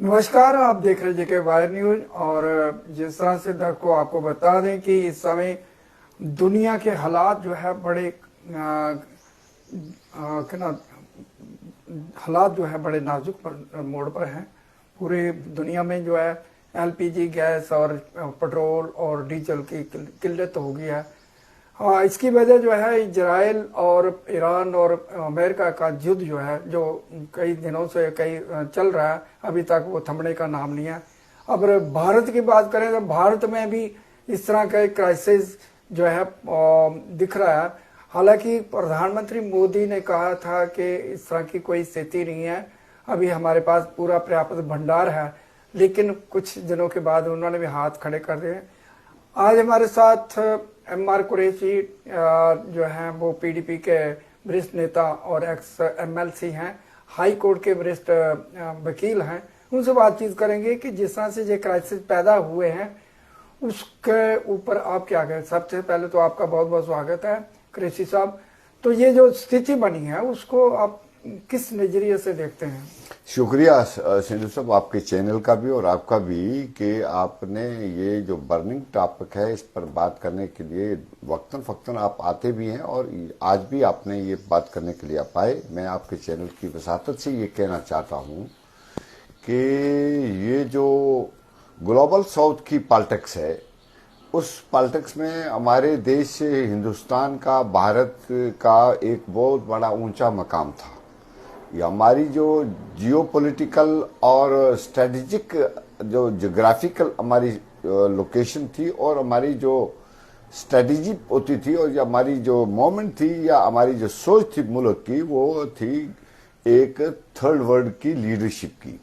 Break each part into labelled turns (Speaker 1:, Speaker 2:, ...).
Speaker 1: नमस्कार, आप देख रहे जेके वायर न्यूज। और जिस तरह से को आपको बता दें कि इस समय दुनिया के हालात जो है बड़े हालात जो है बड़े नाजुक मोड़ पर हैं। पूरे दुनिया में जो है एलपीजी गैस और पेट्रोल और डीजल की किल्लत हो गई है। इसकी वजह जो है इजराइल और ईरान और अमेरिका का युद्ध जो है, जो कई दिनों से चल रहा है, अभी तक वो थमने का नाम नहीं है। अब भारत की बात करें तो भारत में भी इस तरह का एक क्राइसिस जो है दिख रहा है। हालांकि प्रधानमंत्री मोदी ने कहा था कि इस तरह की कोई स्थिति नहीं है, अभी हमारे पास पूरा पर्याप्त भंडार है, लेकिन कुछ दिनों के बाद उन्होंने भी हाथ खड़े कर दिए। आज हमारे साथ एमआर कुरैशी जो हैं वो पीडीपी के वरिष्ठ नेता और एक्स एमएलसी हैं, हाई कोर्ट के वरिष्ठ वकील हैं। उनसे बातचीत करेंगे कि जिस तरह से ये क्राइसिस पैदा हुए हैं उसके ऊपर आप क्या कहें। सबसे पहले तो आपका बहुत बहुत स्वागत है कुरैशी साहब। तो ये जो स्थिति बनी है उसको आप किस नजरिए से देखते हैं?
Speaker 2: शुक्रिया सिंधु साहब, आपके चैनल का भी और आपका भी कि आपने ये जो बर्निंग टॉपिक है इस पर बात करने के लिए वक्तन फक्तन आप आते भी हैं और आज भी आपने ये बात करने के लिए आप आए। मैं आपके चैनल की वसातत से ये कहना चाहता हूँ कि ये जो ग्लोबल साउथ की पॉलिटिक्स है, उस पॉलिटिक्स में हमारे देश से हिंदुस्तान का, भारत का एक बहुत बड़ा ऊंचा मकाम था। ये हमारी जो जियोपॉलिटिकल और स्ट्रेटेजिक जो ज्योग्राफिकल हमारी लोकेशन थी और हमारी जो स्ट्रेटेजी होती थी और या हमारी जो मोमेंट थी या हमारी जो सोच थी मुल्क की, वो थी एक थर्ड वर्ल्ड की लीडरशिप की,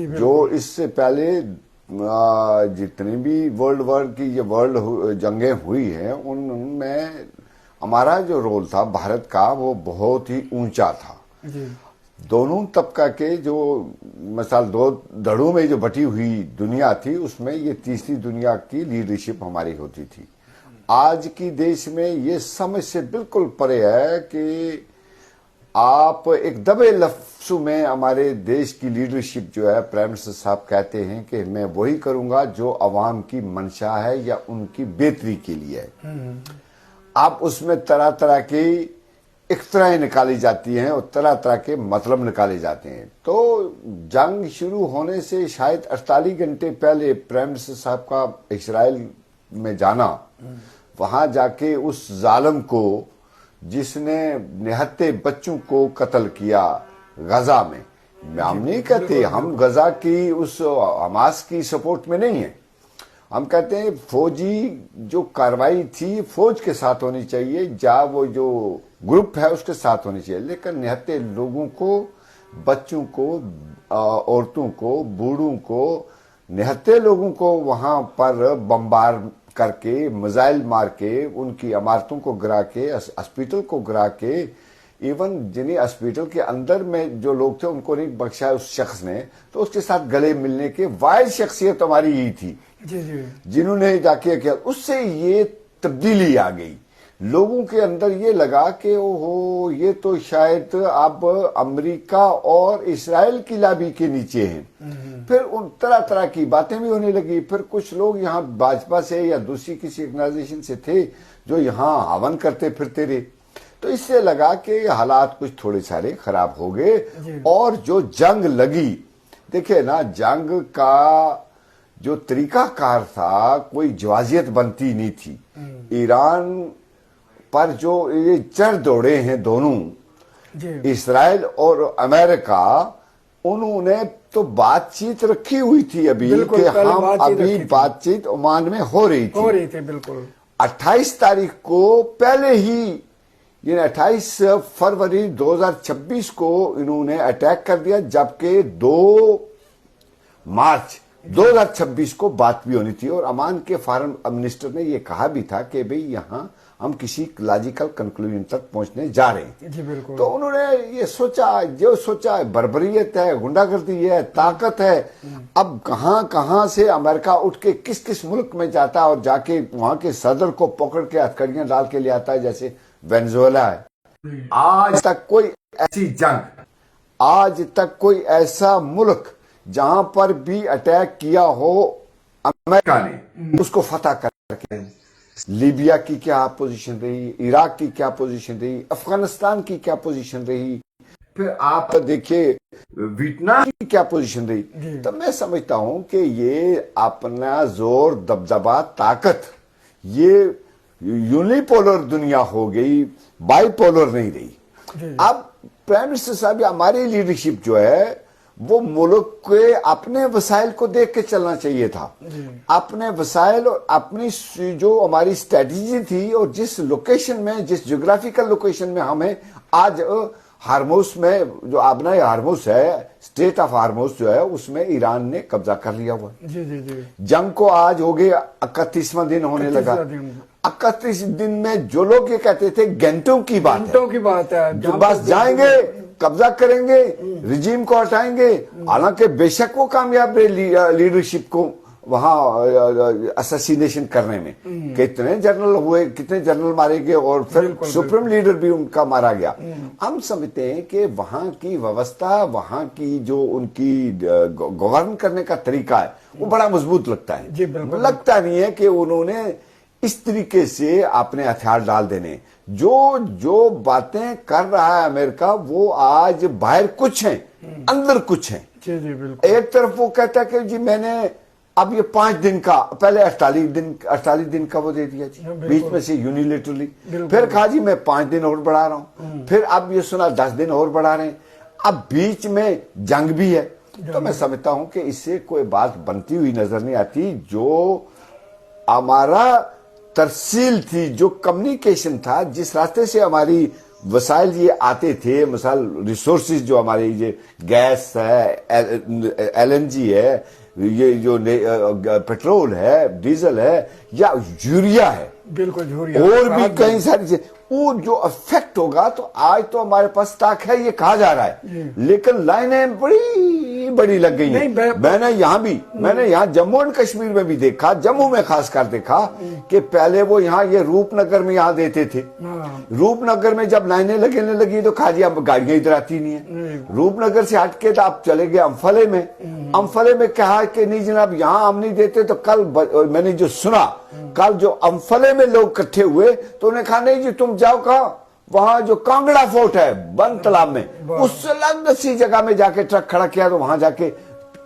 Speaker 2: जो इससे पहले जितनी भी वर्ल्ड वॉर की ये वर्ल्ड जंगें हुई हैं उनमें हमारा जो रोल था भारत का वो बहुत ही ऊंचा था। दोनों तबका के जो मिसाल दो धड़ों में जो बटी हुई दुनिया थी उसमें ये तीसरी दुनिया की लीडरशिप हमारी होती थी। आज की देश में ये समझ से बिल्कुल परे है कि आप एक दबे लफ्जों में हमारे देश की लीडरशिप जो है, प्राइम मिनिस्टर साहब कहते हैं कि मैं वही करूंगा जो अवाम की मंशा है या उनकी बेहतरी के लिए है। आप उसमें तरह तरह की इख्तराएं निकाली जाती हैं और तरह तरह के मतलब निकाले जाते हैं। तो जंग शुरू होने से शायद 48 घंटे पहले प्राइम मिनिस्टर साहब का इजराइल में जाना, वहां जाके उस जालिम को जिसने निहत्ते बच्चों को कत्ल किया गजा में, हम नहीं कहते हम गजा की उस हमास की सपोर्ट में नहीं है, हम कहते हैं फौजी जो कार्रवाई थी फौज के साथ होनी चाहिए, या वो जो ग्रुप है उसके साथ होनी चाहिए, लेकिन निहत्ते लोगों को, बच्चों को, औरतों को, बूढ़ों को, निहत्ते लोगों को वहां पर बमबार करके, मिसाइल मार के, उनकी इमारतों को गिरा के, हॉस्पिटल को गिरा के, इवन जिन्हें हॉस्पिटल के अंदर में जो लोग थे उनको नहीं बख्शा उस शख्स ने, तो उसके साथ गले मिलने के वाहिद शख्सियत हमारी यही थी जिन्होंने जाके किया। उससे ये तब्दीली आ गई, लोगों के अंदर ये लगा कि ओहो ये तो शायद अब अमेरिका और इस्राइल की लाबी के नीचे हैं। फिर उन तरह तरह की बातें भी होने लगी। फिर कुछ लोग यहाँ भाजपा से या दूसरी किसी ऑर्गेनाइजेशन से थे जो यहाँ हवन करते फिरते रहे, तो इससे लगा कि हालात कुछ थोड़े सारे खराब हो गए। और जो जंग लगी, देखिए ना, जंग का जो तरीकाकार था कोई जवाजियत बनती नहीं थी। ईरान पर जो ये चढ़ दौड़े हैं दोनों, इस्राइल और अमेरिका, उन्होंने तो बातचीत रखी हुई थी अभी कि हम अभी बातचीत ओमान में हो रही थी बिल्कुल 28 तारीख को पहले ही, ये 28 फरवरी 2026 को इन्होंने अटैक कर दिया, जबकि 2 मार्च 2026 को बात भी होनी थी। और ओमान के फॉरेन मिनिस्टर ने ये कहा भी था कि भाई यहाँ हम किसी लॉजिकल कंक्लूजन तक पहुंचने जा रहे हैं।
Speaker 1: जी बिल्कुल।
Speaker 2: तो उन्होंने ये सोचा, जो सोचा बर्बरियत है, गुंडागर्दी है, ताकत है। अब कहां कहां से अमेरिका उठ के किस किस मुल्क में जाता है और जाके वहां के सदर को पकड़ के हथकड़ियां डाल के ले आता है, जैसे वेनेजुएला है। आज तक कोई ऐसी जंग, आज तक कोई ऐसा मुल्क जहां पर भी अटैक किया हो अमेरिका ने उसको फतह करके, लीबिया की क्या पोजीशन रही, इराक की क्या पोजीशन रही, अफगानिस्तान की क्या पोजीशन रही, फिर आप देखिए वियतनाम की क्या पोजीशन रही। तो मैं समझता हूं कि ये अपना जोर, दबदबा, ताकत, ये यूनिपोलर दुनिया हो गई, बाइपोलर नहीं रही। अब प्राइम मिनिस्टर साहब या हमारी लीडरशिप जो है वो मुल्क के अपने वसाइल को देख के चलना चाहिए था। अपने वसाइल और अपनी जो हमारी स्ट्रेटजी थी और जिस लोकेशन में, जिस ज्योग्राफिकल लोकेशन में हमें आज हार्मोस में, जो आबना हार्मोस है, स्टेट ऑफ हार्मोस जो है, उसमें ईरान ने कब्जा कर लिया हुआ।
Speaker 1: जी जी जी।
Speaker 2: जंग को आज हो गए 31वां दिन होने लगा। 31 दिन में जो लोग ये कहते थे घंटों की बात है, जो बस जाएंगे, कब्जा करेंगे, रिजीम को हटाएंगे। हालांकि बेशक वो कामयाब रहे लीडरशिप को वहां असैसिनेशन करने में, कितने जनरल हुए, कितने जनरल मारे गए और फिर सुप्रीम लीडर भी उनका मारा गया। हम समझते हैं कि वहां की व्यवस्था, वहां की जो उनकी गवर्न करने का तरीका है वो बड़ा मजबूत लगता है। लगता नहीं है कि उन्होंने इस तरीके से अपने हथियार डाल देने। जो बातें कर रहा है अमेरिका, वो आज बाहर कुछ है, अंदर कुछ है।
Speaker 1: जी जी बिल्कुल।
Speaker 2: एक तरफ वो कहता है कि जी मैंने अब ये 5 दिन का, पहले 48 दिन का वो दे दिया जी, बीच में से यूनिलेटरली, फिर कहा जी मैं 5 दिन और बढ़ा रहा हूं, फिर अब ये सुना 10 दिन और बढ़ा रहे हैं, अब बीच में जंग भी है। तो मैं समझता हूं कि इससे कोई बात बनती हुई नजर नहीं आती। जो हमारा तरसील थी, जो कम्युनिकेशन था, जिस रास्ते से हमारी वसाइल ये आते थे, मिसाल रिसोर्सेज जो हमारे ये गैस है, LNG है, ये जो पेट्रोल है, डीजल है या यूरिया है,
Speaker 1: बिल्कुल यूरिया
Speaker 2: और भी कई सारी चीजें, वो जो अफेक्ट होगा, तो आज तो हमारे पास स्टॉक है ये कहा जा रहा है, लेकिन लाइनें बड़ी लग गई हैं। मैंने यहाँ जम्मू एंड कश्मीर में भी देखा, जम्मू में खासकर देखा कि पहले वो यहाँ ये रूपनगर में यहाँ देते थे। रूपनगर में जब लाइनें लगने लगी तो कहा जी अब गाड़ियां इधर आती नहीं है। रूपनगर से हटके तो आप चले गए अम्फले में। अम्फले में कहा कि नहीं जनाब यहाँ हम नहीं देते। तो कल मैंने जो सुना, कल जो अम्फले में लोग इकट्ठे हुए तो उन्हें कहा नहीं जी तुम जाओ, कहा वहां जो कांगड़ा फोर्ट है बंद तालाब में, उससे अलग सी जगह में जाके ट्रक खड़ा किया, तो वहां जाके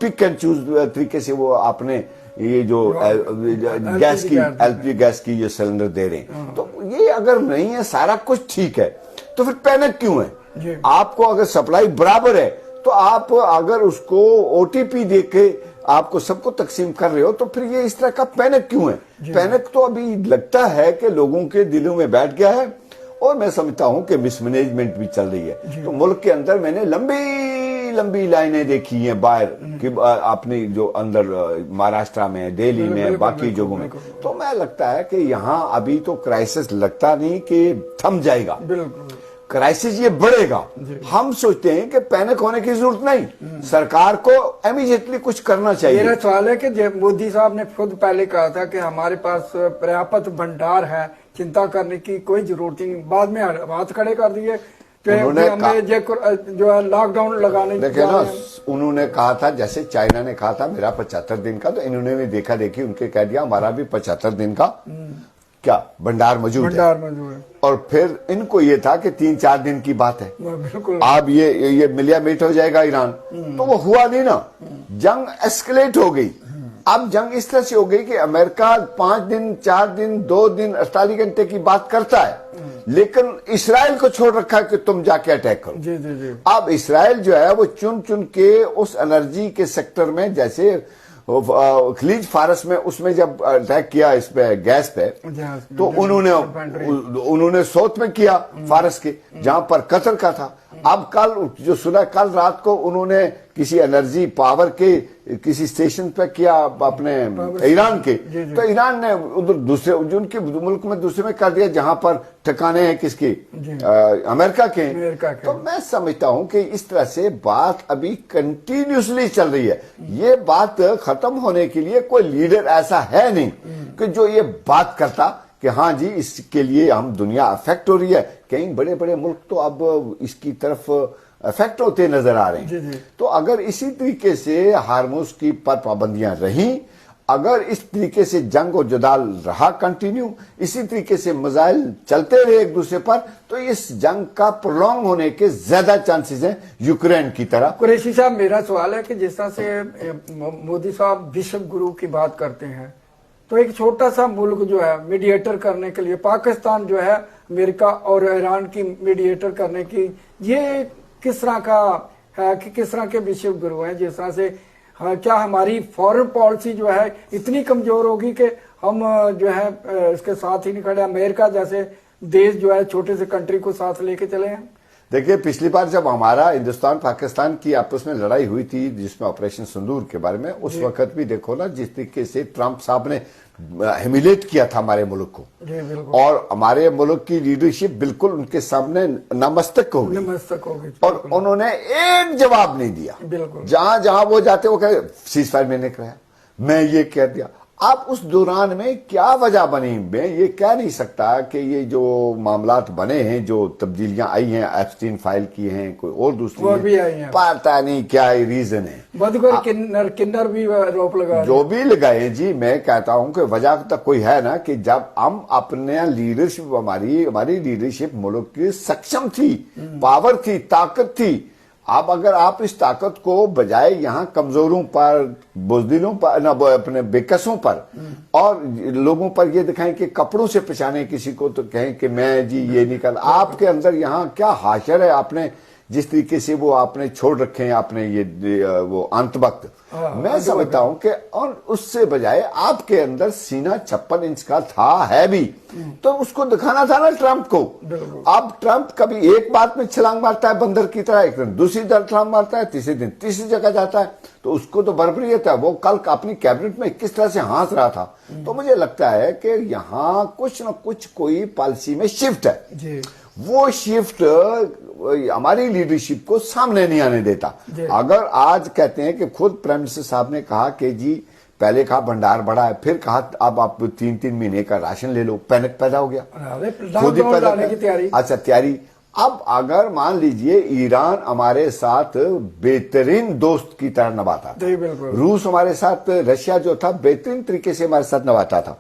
Speaker 2: पिक एंड चूज तरीके से वो आपने ये जो गैस की, LPG गैस की ये सिलेंडर दे रहे हैं। तो ये अगर नहीं है, सारा कुछ ठीक है, तो फिर पैनिक क्यों है? आपको अगर सप्लाई बराबर है तो आप अगर उसको OTP देके आपको सबको तकसीम कर रहे हो, तो फिर ये इस तरह का पैनिक क्यों है? पैनिक तो अभी लगता है कि लोगों के दिलों में बैठ गया है, और मैं समझता हूं कि मिसमैनेजमेंट भी चल रही है। तो मुल्क के अंदर मैंने लंबी लाइनें देखी हैं बाहर कि अपनी जो अंदर महाराष्ट्र में, दिल्ली में, बाकी जगहों में, तो मैं लगता है कि यहाँ अभी तो क्राइसिस लगता नहीं कि थम जाएगा, क्राइसिस ये बढ़ेगा। हम सोचते हैं कि पैनिक होने की जरूरत नहीं, सरकार को इमीडिएटली कुछ करना चाहिए।
Speaker 1: मेरा सवाल है कि मोदी साहब ने खुद पहले कहा था कि हमारे पास पर्याप्त भंडार है, चिंता करने की कोई जरूरत नहीं। बाद में हाथ खड़े कर दिए कि हमें जो है लॉकडाउन लगाने।
Speaker 2: देखिए ना, उन्होंने कहा था, जैसे चाइना ने कहा था मेरा 75 दिन का, तो इन्होंने भी देखा देखी उनके कह दिया हमारा भी 75 दिन का क्या भंडार मौजूद है। और फिर इनको ये था कि 3-4 दिन की बात है, अब ये मिलिया मीट हो जाएगा ईरान, तो वो हुआ नहीं ना, जंग एस्केलेट हो गई। अब जंग इस तरह से हो गई कि अमेरिका 5 दिन, 4 दिन, 2 दिन, 48 घंटे की बात करता है, लेकिन इसराइल को छोड़ रखा है कि तुम जाके अटैक करो। जी। अब इसराइल जो है वो चुन चुन के उस एनर्जी के सेक्टर में, जैसे खलीज फारस में, उसमें जब अटैक किया इस पे गैस पे, तो उन्होंने साउथ में किया फारस के, जहां पर कतर का था। अब कल जो सुना, कल रात को उन्होंने किसी एनर्जी पावर के किसी स्टेशन पे किया अपने ईरान के, तो ईरान ने उधर दूसरे उनके मुल्क में दूसरे में कर दिया जहां पर ठिकाने हैं किसके, अमेरिका के। तो मैं समझता हूं कि इस तरह से बात अभी कंटिन्यूसली चल रही है। ये बात खत्म होने के लिए कोई लीडर ऐसा है नहीं कि जो ये बात करता कि हाँ जी इसके लिए हम दुनिया अफेक्ट हो रही है। कई बड़े बड़े मुल्क तो अब इसकी तरफ इफेक्ट होते नजर आ रहे
Speaker 1: जी,
Speaker 2: हैं।
Speaker 1: जी।
Speaker 2: तो अगर इसी तरीके से हार्मोज की पर पाबंदियां रहीं, अगर इस तरीके से जंग और जदाल रहा कंटिन्यू, इसी तरीके से मिसाइल चलते रहे एक दूसरे पर, तो इस जंग का प्रोलॉन्ग होने के ज्यादा चांसेस हैं यूक्रेन की तरह।
Speaker 1: कुरैशी साहब, मेरा सवाल है कि जिस तरह से मोदी साहब विश्व गुरु की बात करते हैं, तो एक छोटा सा मुल्क जो है मीडिएटर करने के लिए, पाकिस्तान जो है अमेरिका और ईरान की मीडिएटर करने की, ये किस तरह का है कि किस तरह के विश्व गुरु हैं? जिस तरह से क्या हमारी फॉरेन पॉलिसी जो है इतनी कमजोर होगी कि हम जो है इसके साथ ही नहीं खड़े? अमेरिका जैसे देश जो है छोटे से कंट्री को साथ लेके चले हैं।
Speaker 2: देखिए, पिछली बार जब हमारा हिंदुस्तान पाकिस्तान की आपस में लड़ाई हुई थी, जिसमें ऑपरेशन सिंदूर के बारे में, उस वक्त भी देखो ना जिस तरीके से ट्रंप साहब ने ह्यूमिलेट किया था हमारे मुल्क को, और हमारे मुल्क की लीडरशिप बिल्कुल उनके सामने नमस्तक हो गई, और उन्होंने एक जवाब नहीं दिया। जहां जहां वो जाते वो कहे सीज फायर मैंने कराया, मैं ये कह दिया। अब उस दौरान में क्या वजह बनी, मैं ये कह नहीं सकता कि ये जो मामलात बने हैं, जो तब्दीलियां आई हैं, एप्स्टीन फाइल की हैं, कोई और दूसरी हैं, पता नहीं क्या रीजन है।
Speaker 1: बदगुर किन्नर भी रोप लगा,
Speaker 2: जो भी लगाए जी, मैं कहता हूं कि वजह तक कोई है ना, कि जब हम अपने लीडरशिप, हमारी लीडरशिप मुल्क की सक्षम थी, पावर थी, ताकत थी। अब अगर आप इस ताकत को बजाय यहाँ कमजोरों पर, बुजदिलों पर, ना अपने बेकसों पर और लोगों पर ये दिखाएं कि कपड़ों से पहचाने किसी को, तो कहें कि मैं जी ये नहीं कर, आपके अंदर यहाँ क्या हाशर है? आपने जिस तरीके से वो आपने छोड़ रखे हैं, आपने ये वो अंतवक्त, मैं समझता हूं कि, और उससे बजाय आपके अंदर सीना 56 इंच का था, है भी, तो उसको दिखाना था ना ट्रंप को। अब ट्रंप कभी एक बात में छलांग मारता है बंदर की तरह, एक दिन दूसरी तरह छलांग मारता है, तीसरे दिन तीसरी जगह जाता है, तो उसको तो बर्बरियत है। वो कल अपनी कैबिनेट में किस तरह से हंस रहा था, तो मुझे लगता है कि यहाँ कुछ न कुछ कोई पॉलिसी में शिफ्ट है। वो शिफ्ट हमारी लीडरशिप को सामने नहीं आने देता। अगर आज कहते हैं कि खुद प्राइम मिनिस्टर साहब ने कहा कि जी पहले कहा भंडार बढ़ा है, फिर कहा अब आप 3-3 महीने का राशन ले लो, पैनिक पैदा हो गया, खुद ही पैदा की तैयारी। अच्छा, तैयारी। अब अगर मान लीजिए ईरान हमारे साथ बेहतरीन दोस्त की तरह निभाता था, रूस हमारे साथ, रशिया जो था बेहतरीन तरीके से हमारे साथ निभाता था,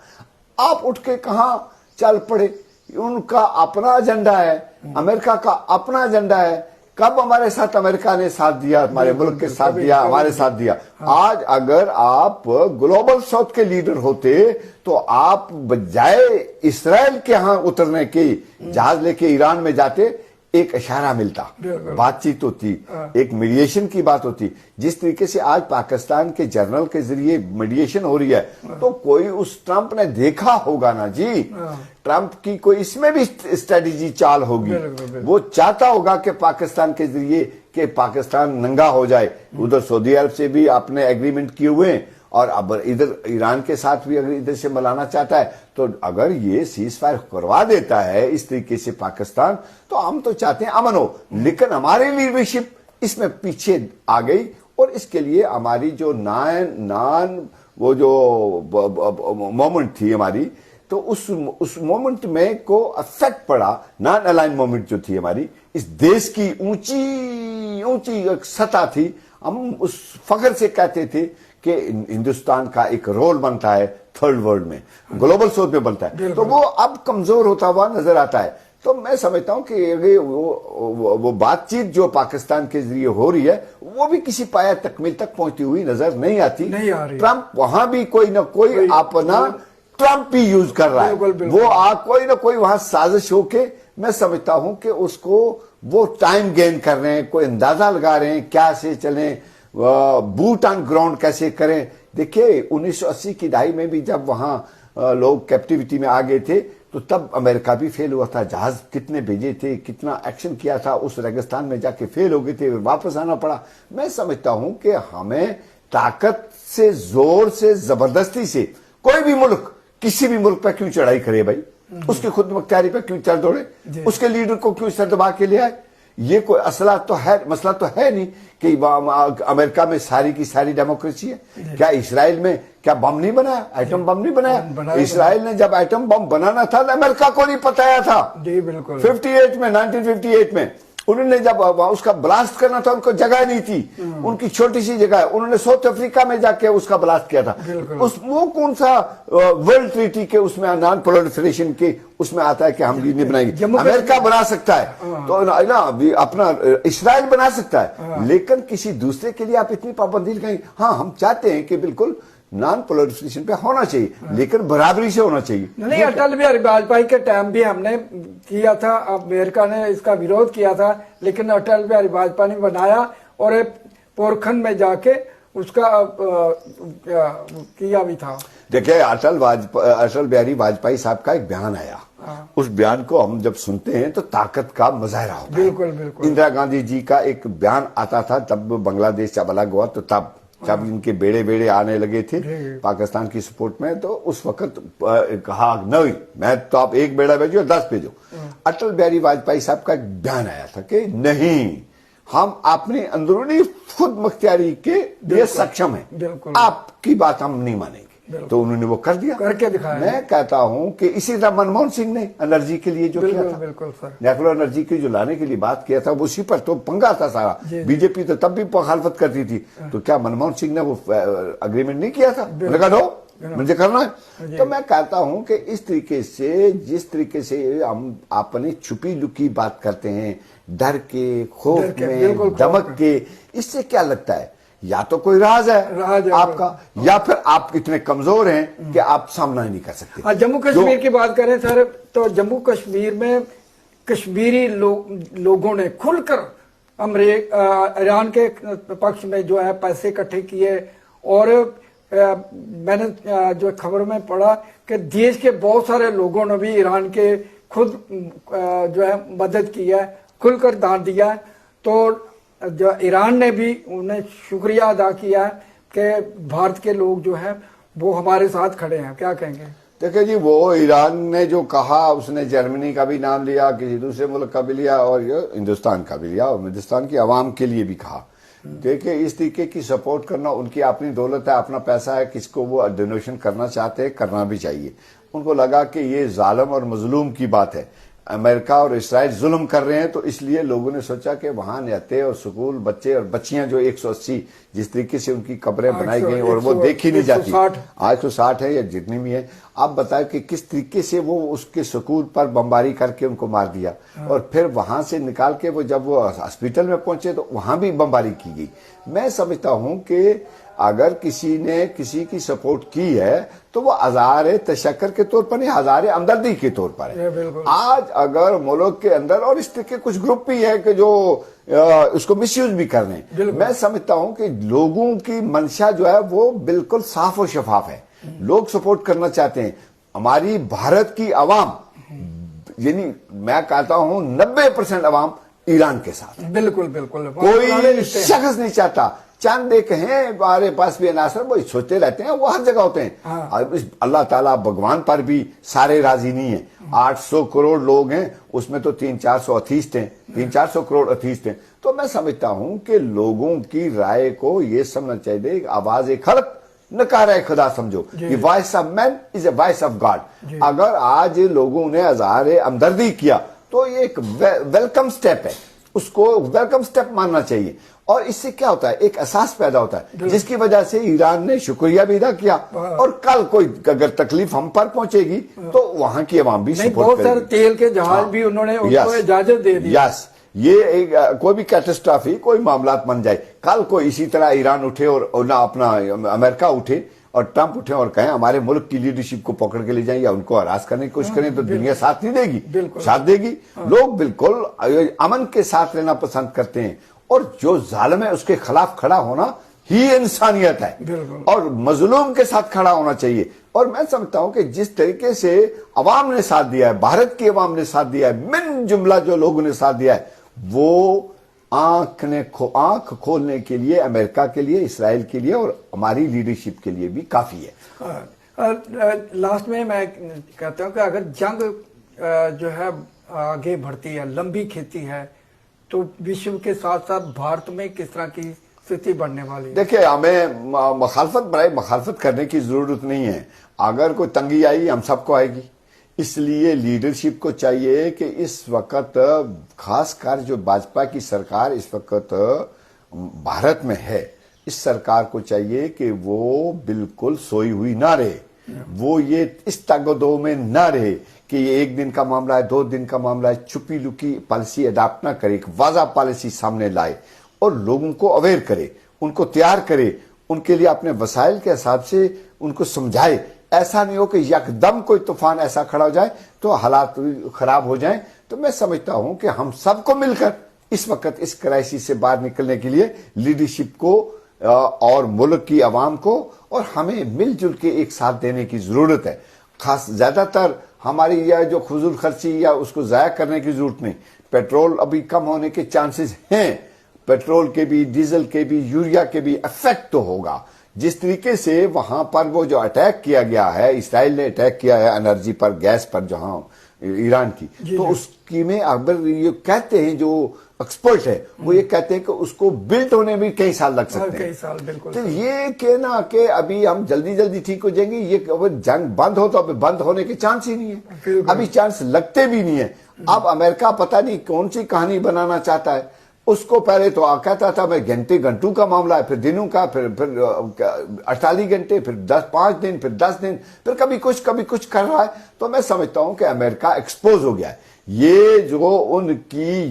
Speaker 2: आप उठ के कहां चल पड़े? उनका अपना एजेंडा है, अमेरिका का अपना एजेंडा है। कब हमारे साथ अमेरिका ने साथ दिया, हमारे मुल्क के साथ दिया, हमारे साथ दिया। आज अगर आप ग्लोबल साउथ के लीडर होते तो आप बजाय इसराइल के यहां उतरने के जहाज लेके ईरान में जाते, एक इशारा मिलता, बातचीत होती, एक मीडिएशन की बात होती। जिस तरीके से आज पाकिस्तान के जनरल के जरिए मीडिएशन हो रही है, तो कोई उस ट्रंप ने देखा होगा ना जी, ट्रंप की कोई इसमें भी स्ट्रेटेजी चाल होगी। वो चाहता होगा कि पाकिस्तान के जरिए कि पाकिस्तान नंगा हो जाए। उधर सऊदी अरब से भी आपने एग्रीमेंट किए हुए हैं, और अब इधर ईरान के साथ भी अगर इधर से मिलाना चाहता है, तो अगर ये सीज फायर करवा देता है इस तरीके से पाकिस्तान, तो हम तो चाहते हैं अमन हो, लेकिन हमारी लीडरशिप इसमें पीछे आ गई, और इसके लिए हमारी जो वो जो मोमेंट थी हमारी, तो उस मोमेंट में को अफेक्ट पड़ा, नॉन अलाइन मोमेंट जो थी हमारी, इस देश की ऊंची सतह थी। हम उस फख्र से कहते थे कि हिंदुस्तान का एक रोल बनता है थर्ड वर्ल्ड में, ग्लोबल साउथ में बनता है, तो वो अब कमजोर होता हुआ नजर आता है। तो मैं समझता हूं कि वो बातचीत जो पाकिस्तान के जरिए हो रही है, वो भी किसी पाया तकमील तक पहुंचती हुई नजर नहीं आती। ट्रंप वहां भी कोई ना कोई अपना ट्रंप भी यूज कर रहा है, वो कोई ना कोई वहां साजिश होके, मैं समझता हूं कि उसको वो टाइम गेन कर रहे हैं, कोई अंदाजा लगा रहे हैं क्या से चले, बूट ऑन ग्राउंड कैसे करें। देखिए 1980 की दहाई में भी जब वहां लोग कैप्टिविटी में आ गए थे, तो तब अमेरिका भी फेल हुआ था, जहाज कितने भेजे थे, कितना एक्शन किया था, उस रेगिस्तान में जाके फेल हो गए थे, वापस आना पड़ा। मैं समझता हूं कि हमें ताकत से, जोर से, जबरदस्ती से कोई भी मुल्क किसी भी मुल्क पर क्यों चढ़ाई करे भाई, उसकी खुद मुख्तारी पर क्यों चढ़ दौड़े, उसके लीडर को क्यों सर दबा के ले आए? ये कोई मसला तो है नहीं कि अमेरिका में सारी की सारी डेमोक्रेसी है। क्या इसराइल में क्या बम नहीं बनाया, एटम बम नहीं बनाया? इसराइल ने जब एटम बम बनाना था तो अमेरिका को नहीं बताया था। 1958 में उन्होंने जब उसका ब्लास्ट करना था, उनको जगह नहीं थी, उनकी छोटी सी जगह है, उन्होंने साउथ अफ्रीका में जाके उसका ब्लास्ट किया था। उस वो कौन सा वर्ल्ड ट्रीटी के उसमें नॉन प्रोलिफरेशन के उसमें आता है कि हम ये नहीं बनाएंगे? अमेरिका बना सकता है तो ना अपना इसराइल बना सकता है, लेकिन किसी दूसरे के लिए आप इतनी पाबंदी लगाएंगे? हाँ, हम चाहते हैं कि बिल्कुल नॉन प्रोलिफरेशन पे होना चाहिए, लेकिन बराबरी से होना चाहिए।
Speaker 1: नहीं, अटल बिहारी वाजपेयी के टाइम भी हमने किया था, अमेरिका ने इसका विरोध किया था, लेकिन अटल बिहारी वाजपेयी ने बनाया और पोरखंड में जाके उसका किया भी था।
Speaker 2: देखिए, अटल बिहारी वाजपेयी साहब का एक बयान आया, उस बयान को हम जब सुनते हैं तो ताकत का मुजाहरा होता है।
Speaker 1: बिल्कुल बिल्कुल।
Speaker 2: इंदिरा गांधी जी का एक बयान आता था, तब बांग्लादेश जब अलग हुआ तो तब जब इनके बेड़े आने लगे थे पाकिस्तान की सपोर्ट में, तो उस वक्त कहा नहीं, मैं तो आप एक बेड़ा भेजो 10 भेजो। अटल बिहारी वाजपेयी साहब का एक बयान आया था कि नहीं, हम अपनी अंदरूनी खुद मुख्तियारी के लिए सक्षम हैं, आपकी बात हम नहीं मानेंगे। तो उन्होंने वो कर दिया,
Speaker 1: करके दिखाया।
Speaker 2: मैं कहता हूं कि इसी तरह मनमोहन सिंह ने एनर्जी के लिए जो किया था,
Speaker 1: बिल्कुल सर,
Speaker 2: नेशनल एनर्जी की जो लाने के लिए बात किया था, उसी पर तो पंगा था सारा। बीजेपी तो तब भी मुखालफत करती थी, तो क्या मनमोहन सिंह ने वो अग्रीमेंट नहीं किया था? लगा दो, मुझे करना है। तो मैं कहता हूं कि इस तरीके से, जिस तरीके से हम अपनी छुपी लुकी बात करते हैं, डर के, खौफ में, धमक के, इससे क्या लगता है? या तो कोई राज है आपका, या फिर आप इतने कमजोर हैं कि आप सामना ही नहीं कर सकते।
Speaker 1: जम्मू कश्मीर की बात करें सर, तो जम्मू कश्मीर में कश्मीरी लोगों ने खुलकर ईरान के पक्ष में जो है पैसे इकट्ठे किए, और मैंने जो खबर में पढ़ा कि देश के बहुत सारे लोगों ने भी ईरान के खुद जो है मदद की है, खुलकर दान दिया है। तो जो ईरान ने भी उन्हें शुक्रिया अदा किया है कि भारत के लोग जो है वो हमारे साथ खड़े हैं। क्या कहेंगे?
Speaker 2: देखिए जी, वो ईरान ने जो कहा, उसने जर्मनी का भी नाम लिया, किसी दूसरे मुल्क का भी लिया, और ये हिंदुस्तान का भी लिया, और हिंदुस्तान की आवाम के लिए भी कहा। देखिए, इस तरीके की सपोर्ट करना, उनकी अपनी दौलत है, अपना पैसा है, किसको वो डोनेशन करना चाहते हैं, करना भी चाहिए। उनको लगा कि ये जालिम और मजलूम की बात है, अमेरिका और इसराइल जुल्म कर रहे हैं, तो इसलिए लोगों ने सोचा कि वहां निहत्ते और स्कूल बच्चे और बच्चियां जो 180 जिस तरीके से उनकी कब्रें बनाई गई और वो देखी नहीं जाती, 160 है या जितनी भी है, आप बताएं कि किस तरीके से वो उसके स्कूल पर बमबारी करके उनको मार दिया, और फिर वहां से निकाल के वो जब वो हॉस्पिटल में पहुंचे तो वहां भी बमबारी की गई। मैं समझता हूं कि अगर किसी ने किसी की सपोर्ट की है तो वो हज़ारे तशक्कर के तौर पर नहीं, हज़ारे हमदर्दी के तौर पर है। आज अगर मुल्क के अंदर और इस तरह के कुछ ग्रुप भी है कि जो उसको मिसयूज भी कर रहे हैं, मैं समझता हूं कि लोगों की मंशा जो है वो बिल्कुल साफ और शफाफ है। लोग सपोर्ट करना चाहते हैं। हमारी भारत की आवाम, यानी मैं कहता हूं 90% आवाम ईरान के साथ।
Speaker 1: बिल्कुल बिल्कुल,
Speaker 2: कोई शख्स नहीं चाहता। चंद एक हैं हमारे पास भी अनासर, वो सोचते रहते हैं, वो हर जगह होते हैं। हाँ। अल्लाह ताला भगवान पर भी सारे राजी नहीं है। 800 करोड़ लोग हैं, उसमें तो 300-400 अथीस्ट हैं, 300-400 करोड़ अथीस्ट हैं। तो मैं समझता हूं कि लोगों की राय को ये समझना चाहिए, आवाज एक खल्क नकारा खुदा समझो, कि voice of man is a voice of God. अगर आज लोगों ने हज़ारे हमदर्दी किया तो ये एक वेलकम स्टेप है, उसको वेलकम स्टेप मानना चाहिए। और इससे क्या होता है, एक एहसास पैदा होता है, जिसकी वजह से ईरान ने शुक्रिया भी अदा किया, और कल कोई अगर तकलीफ हम पर पहुंचेगी तो वहां की आवाम भी सपोर्ट करेगी।
Speaker 1: बहुत सारे तेल के जहाज भी उन्होंने उनको इजाजत दे दी।
Speaker 2: यस, ये एक कोई भी कैटास्ट्रॉफी, कोई मामलात बन जाए, कल को इसी तरह ईरान उठे और ना अपना अमेरिका उठे और ट्रंप उठे और कहें हमारे मुल्क की लीडरशिप को पकड़ के ले जाएं या उनको हरास करने की कोशिश करें, तो दुनिया साथ नहीं देगी, साथ देगी। लोग बिल्कुल अमन के साथ रहना पसंद करते हैं, और जो जालिम है उसके खिलाफ खड़ा होना ही इंसानियत है, और मजलूम के साथ खड़ा होना चाहिए। और मैं समझता हूं कि जिस तरीके से अवाम ने साथ दिया है, भारत की अवाम ने साथ दिया है, मिन जुमला जो लोगों ने साथ दिया है, वो आंख खोलने के लिए अमेरिका के लिए, इसराइल के लिए और हमारी लीडरशिप के लिए भी काफी है।
Speaker 1: लास्ट में मैं कहता हूं कि अगर जंग जो है आगे बढ़ती है, लंबी खिंचती है, तो विश्व के साथ साथ भारत में किस तरह की स्थिति बढ़ने वाली है?
Speaker 2: देखिए, हमें मुखालफत करने की जरूरत नहीं है। अगर कोई तंगी आई हम सबको आएगी। इसलिए लीडरशिप को चाहिए कि इस वक्त खासकर जो भाजपा की सरकार इस वक्त भारत में है, इस सरकार को चाहिए कि वो बिल्कुल सोई हुई ना रहे, वो ये इस तागदो में ना रहे कि ये एक दिन का मामला है, 2 दिन का मामला है, छुपी लुकी पॉलिसी अडॉप्ट ना करे, एक वाज़ा पॉलिसी सामने लाए और लोगों को अवेयर करे, उनको तैयार करे, उनके लिए अपने वसाइल के हिसाब से उनको समझाए। ऐसा नहीं हो कि यकदम कोई तूफान ऐसा खड़ा हो जाए तो हालात खराब हो जाएं। तो मैं समझता हूं कि हम सबको मिलकर इस वक्त इस क्राइसिस से बाहर निकलने के लिए लीडरशिप को और मुल्क की आवाम को और हमें मिलजुल के एक साथ देने की जरूरत है। खास ज्यादातर हमारी यह जो फजूल खर्ची या उसको जाया करने की जरूरत नहीं। पेट्रोल अभी कम होने के चांसेस हैं, पेट्रोल के भी, डीजल के भी, यूरिया के भी इफेक्ट तो होगा। जिस तरीके से वहां पर वो जो अटैक किया गया है, इसराइल ने अटैक किया है एनर्जी पर, गैस पर, जहां ईरान की, तो उसकी में अगर ये कहते हैं जो एक्सपर्ट है वो ये कहते हैं कि उसको बिल्ड होने में कई साल लग सकते हैं।
Speaker 1: कई साल, बिल्कुल।
Speaker 2: तो ये कहना कि अभी हम जल्दी जल्दी ठीक हो जाएंगे, ये अगर जंग बंद हो तो अभी बंद होने के चांस ही नहीं है, अभी चांस लगते भी नहीं है। अब अमेरिका पता नहीं कौन सी कहानी बनाना चाहता है। उसको पहले तो कहता था मैं घंटों का मामला है, फिर दिनों का, फिर 48 घंटे, फिर 5 दिन, फिर 10 दिन, फिर कभी कुछ कर रहा है। तो मैं समझता हूं कि अमेरिका एक्सपोज हो गया है। ये जो उनकी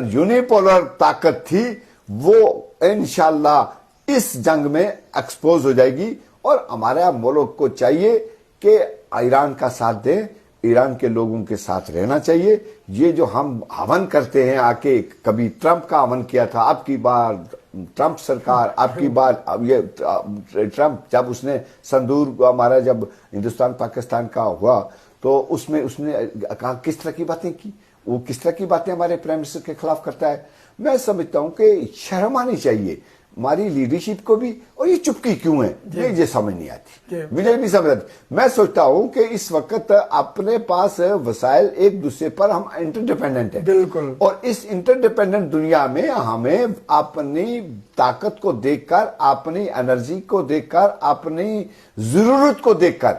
Speaker 2: यूनिपोलर ताकत थी वो इंशाल्लाह इस जंग में एक्सपोज हो जाएगी। और हमारे मुल्क को चाहिए कि ईरान का साथ दें, ईरान के लोगों के साथ रहना चाहिए। ये जो हम हवन करते हैं आके, कभी ट्रंप का हवन किया था, अब की बार ट्रंप सरकार, अब की बार अब ये ट्रंप जब उसने संदूर हमारा जब हिंदुस्तान पाकिस्तान का हुआ तो उसमें उसने किस तरह की बातें की, वो किस तरह की बातें हमारे प्राइम मिनिस्टर के खिलाफ करता है। मैं समझता हूं कि शर्म आनी चाहिए हमारी लीडरशिप को भी। और ये चुपकी क्यों है मुझे समझ नहीं आती, मुझे नहीं समझ आती। मैं सोचता हूं कि इस वक्त अपने पास वसाइल एक दूसरे पर हम इंटरडिपेंडेंट है,
Speaker 1: बिल्कुल।
Speaker 2: और इस इंटरडिपेंडेंट दुनिया में हमें अपनी ताकत को देखकर, अपनी एनर्जी को देखकर, अपनी जरूरत को देखकर,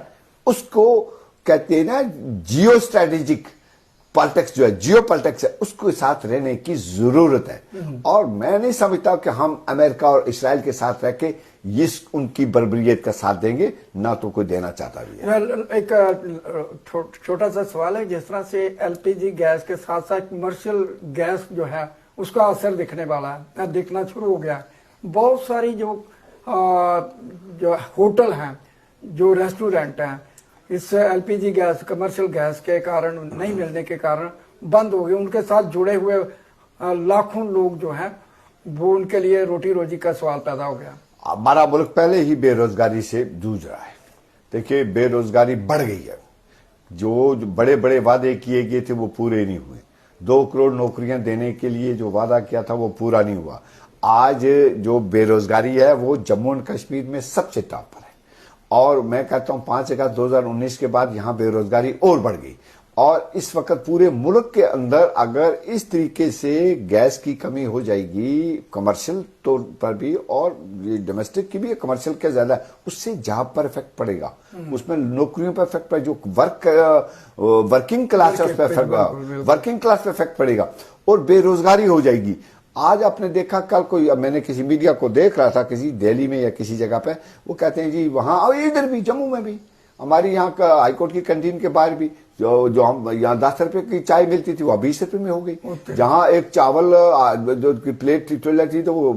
Speaker 2: उसको कहते हैं ना जियो स्ट्रेटेजिक पॉलिटिक्स जो है, जियो पॉलिटिक्स है, उसके साथ रहने की जरूरत है। और मैं नहीं समझता कि हम अमेरिका और इसराइल के साथ रह के उनकी बर्बरियत का साथ देंगे, ना तो कोई देना चाहता भी है।
Speaker 1: एक छोटा सा सवाल है, जिस तरह से एलपीजी गैस के साथ साथ कमर्शियल गैस जो है उसका असर दिखने वाला है, दिखना शुरू हो गया। बहुत सारी जो होटल हैं, जो रेस्टोरेंट हैं, इस एलपीजी गैस, कमर्शियल गैस के कारण, नहीं मिलने के कारण बंद हो गए। उनके साथ जुड़े हुए लाखों लोग जो हैं वो, उनके लिए रोटी रोजी का सवाल पैदा हो गया।
Speaker 2: हमारा मुल्क पहले ही बेरोजगारी से जूझ रहा है। देखिए बेरोजगारी बढ़ गई है। जो बड़े बड़े वादे किए गए थे वो पूरे नहीं हुए। 2 करोड़ नौकरियां देने के लिए जो वादा किया था वो पूरा नहीं हुआ। आज जो बेरोजगारी है वो जम्मू एंड कश्मीर में सबसे टॉप पर है। और मैं कहता हूं 5 अगस्त 2019 के बाद यहां बेरोजगारी और बढ़ गई। और इस वक्त पूरे मुल्क के अंदर अगर इस तरीके से गैस की कमी हो जाएगी, कमर्शियल तौर पर भी और डोमेस्टिक की भी, कमर्शियल के ज्यादा, उससे जॉब पर इफेक्ट पड़ेगा, उसमें नौकरियों पर इफेक्ट पड़ेगा, जो वर्किंग क्लास है उस पर, वर्किंग क्लास पे इफेक्ट पड़ेगा और बेरोजगारी हो जाएगी। आज आपने देखा, कल कोई, मैंने किसी मीडिया को देख रहा था, किसी दिल्ली में या किसी जगह पे, वो कहते हैं जी वहां, और इधर भी जम्मू में भी, हमारी यहाँ का हाईकोर्ट की कैंटीन के बाहर भी जो हम यहाँ 10 रुपए की चाय मिलती थी वो 20 रुपए में हो गई। जहां एक चावल जो की प्लेट थी तो वो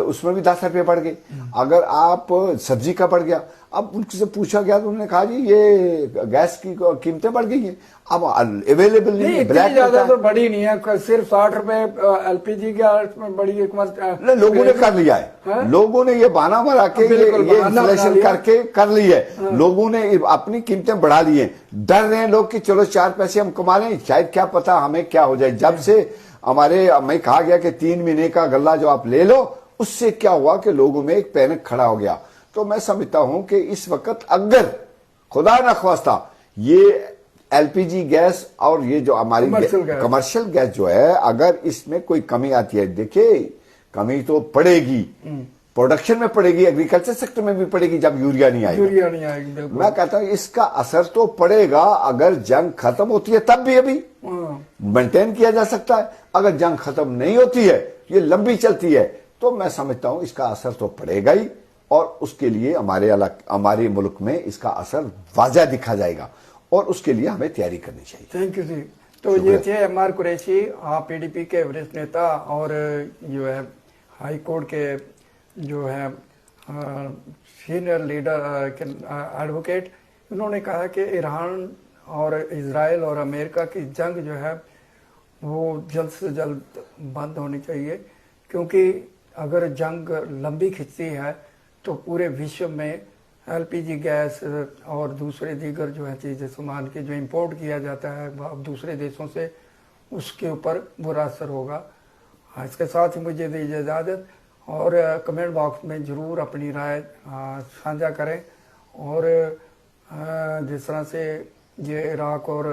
Speaker 2: उसमें भी 10 रुपए बढ़ गए। अगर आप सब्जी का बढ़ गया, अब उनसे पूछा गया तो उन्होंने कहा जी ये गैस की कीमतें बढ़ गई हैं, अब अवेलेबल नहीं है, ब्लैक
Speaker 1: ज्यादा तो बढ़ी नहीं है, सिर्फ 60 रुपए एलपीजी गैस में बढ़ी है।
Speaker 2: लोगों ने कर लिया है, लोगों ने ये बहाना मारा के ये इन्फ्लेशन करके कर ली है। लोगों ने अपनी कीमतें बढ़ा ली है, डर रहे हैं लोग कि चलो 4 पैसे हम कमा लें, शायद क्या पता हमें क्या हो जाए। जब से हमें कहा गया कि 3 महीने का गल्ला जो आप ले लो, उससे क्या हुआ कि लोगों में एक पैनिक खड़ा हो गया। तो मैं समझता हूं कि इस वक्त अगर खुदा न ख्वास्ता ये एलपीजी गैस और ये जो हमारी कमर्शियल गैस जो है, अगर इसमें कोई कमी आती है, देखिए कमी तो पड़ेगी, प्रोडक्शन में पड़ेगी, एग्रीकल्चर सेक्टर में भी पड़ेगी जब यूरिया नहीं आएगा।
Speaker 1: यूरिया नहीं आएगी, बिल्कुल।
Speaker 2: मैं कहता हूं इसका असर तो पड़ेगा, अगर जंग खत्म होती है तब भी अभी मेंटेन किया जा सकता है। अगर जंग खत्म नहीं होती है, ये लंबी चलती है, तो मैं समझता हूं इसका असर तो पड़ेगा ही, और उसके लिए हमारे मुल्क में इसका असर वाज़ह दिखा जाएगा, और उसके लिए हमें तैयारी करनी चाहिए।
Speaker 1: थैंक यू जी। तो ये थे एम.आर. कुरैशी, आप पीडीपी के वरिष्ठ नेता और जो है हाई कोर्ट के जो है सीनियर लीडर एडवोकेट। उन्होंने कहा कि ईरान और इजराइल और अमेरिका की जंग जो है वो जल्द से जल्द बंद होनी चाहिए, क्योंकि अगर जंग लंबी खिंचती है तो पूरे विश्व में एलपीजी गैस और दूसरे दीगर जो है चीज़ें सामान की जो इंपोर्ट किया जाता है दूसरे देशों से, उसके ऊपर बुरा असर होगा। इसके साथ ही मुझे दीजिए इजाज़त, और कमेंट बॉक्स में ज़रूर अपनी राय साझा करें। और जिस तरह से ये इराक और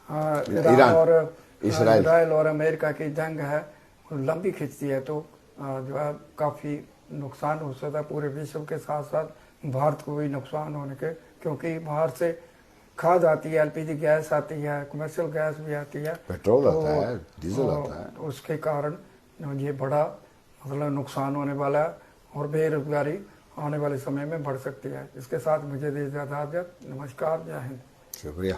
Speaker 1: ईरान और इसराइल और अमेरिका की जंग है लंबी खिंचती है, तो जो है काफ़ी नुकसान हो सकता है पूरे विश्व के साथ साथ भारत को भी नुकसान होने के, क्योंकि बाहर से खाद आती है, एलपीजी गैस आती है, कमर्शियल गैस भी आती है,
Speaker 2: पेट्रोल आता है, डीजल आता है।
Speaker 1: उसके कारण ये बड़ा मतलब नुकसान होने वाला है, और बेरोजगारी आने वाले समय में बढ़ सकती है। इसके साथ मुझे दीजिए इजाज़त। नमस्कार, जय हिंद।
Speaker 2: शुक्रिया।